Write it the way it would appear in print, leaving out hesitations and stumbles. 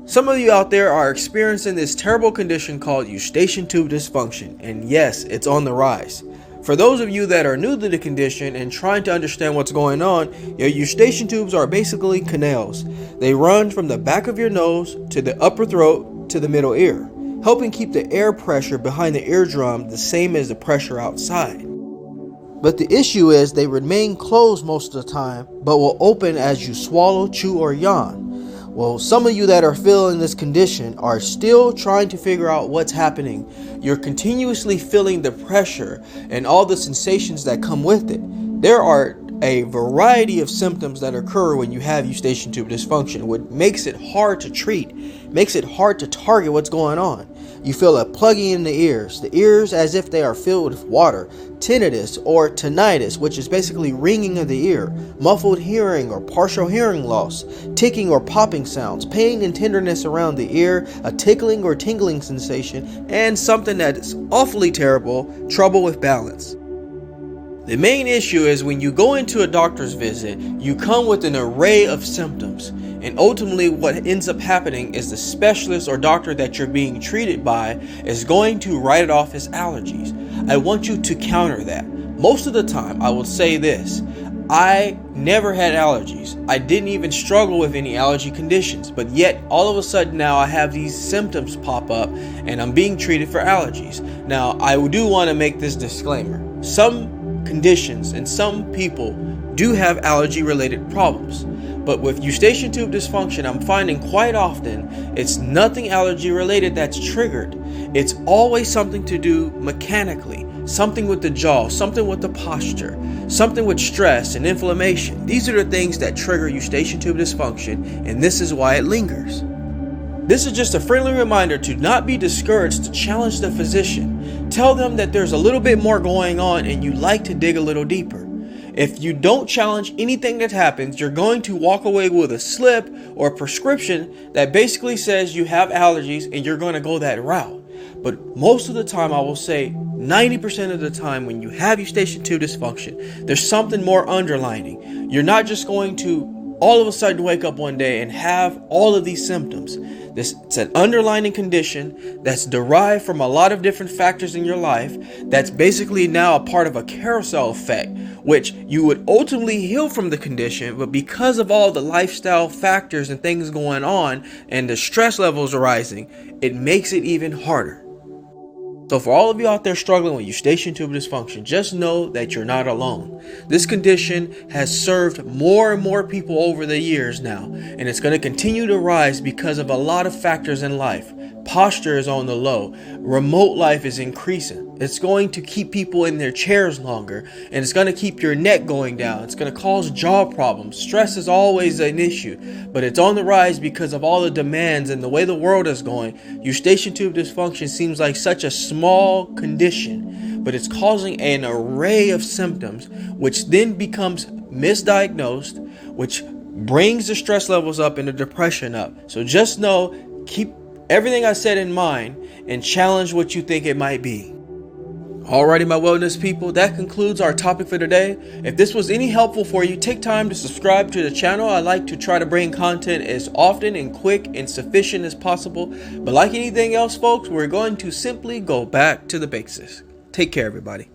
Some of you out there are experiencing this terrible condition called Eustachian Tube Dysfunction, and yes, it's on the rise. For those of you that are new to the condition and trying to understand what's going on, your eustachian tubes are basically canals. They run from the back of your nose to the upper throat to the middle ear, helping keep the air pressure behind the eardrum the same as the pressure outside. But the issue is they remain closed most of the time, but will open as you swallow, chew, or yawn. Well, some of you that are feeling this condition are still trying to figure out what's happening. You're continuously feeling the pressure and all the sensations that come with it. There are a variety of symptoms that occur when you have eustachian tube dysfunction, which makes it hard to treat, makes it hard to target what's going on. You feel a plugging in the ears as if they are filled with water, tinnitus or tinnitus, which is basically ringing of the ear, muffled hearing or partial hearing loss, ticking or popping sounds, pain and tenderness around the ear, a tickling or tingling sensation, and something that's awfully terrible, trouble with balance. The main issue is when you go into a doctor's visit, you come with an array of symptoms, and ultimately what ends up happening is the specialist or doctor that you're being treated by is going to write it off as allergies. I want you to counter that. Most of the time, I will say this: I never had allergies. I didn't even struggle with any allergy conditions, but yet all of a sudden now I have these symptoms pop up and I'm being treated for allergies. Now, I do want to make this disclaimer. Some conditions and some people do have allergy related problems, but with eustachian tube dysfunction, I'm finding quite often it's nothing allergy related that's triggered. It's always something to do mechanically, something with the jaw, something with the posture, something with stress and inflammation. These are the things that trigger eustachian tube dysfunction, and this is why it lingers. This is just a friendly reminder to not be discouraged, to challenge the physician. Tell them that there's a little bit more going on and you'd like to dig a little deeper. If you don't challenge anything that happens, you're going to walk away with a slip or a prescription that basically says you have allergies and you're going to go that route. But most of the time, I will say 90% of the time when you have eustachian tube dysfunction, there's something more underlining. You're not just going to all of a sudden wake up one day and have all of these symptoms. It's an underlying condition that's derived from a lot of different factors in your life that's basically now a part of a carousel effect, which you would ultimately heal from the condition, but because of all the lifestyle factors and things going on and the stress levels arising, it makes it even harder. So for all of you out there struggling with eustachian tube dysfunction, just know that you're not alone. This condition has served more and more people over the years now, and it's going to continue to rise because of a lot of factors in life. Posture is on the low. Remote life is increasing. It's going to keep people in their chairs longer, and it's going to keep your neck going down. It's going to cause jaw problems. Stress is always an issue, but it's on the rise because of all the demands and the way the world is going. Eustachian tube dysfunction seems like such a small condition, but it's causing an array of symptoms, which then becomes misdiagnosed, which brings the stress levels up and the depression up. So just know, keep everything I said in mind and challenge what you think it might be. Alrighty, my wellness people, that concludes our topic for today. If this was any helpful for you, take time to subscribe to the channel. I like to try to bring content as often and quick and sufficient as possible. But like anything else, folks, we're going to simply go back to the basics. Take care, everybody.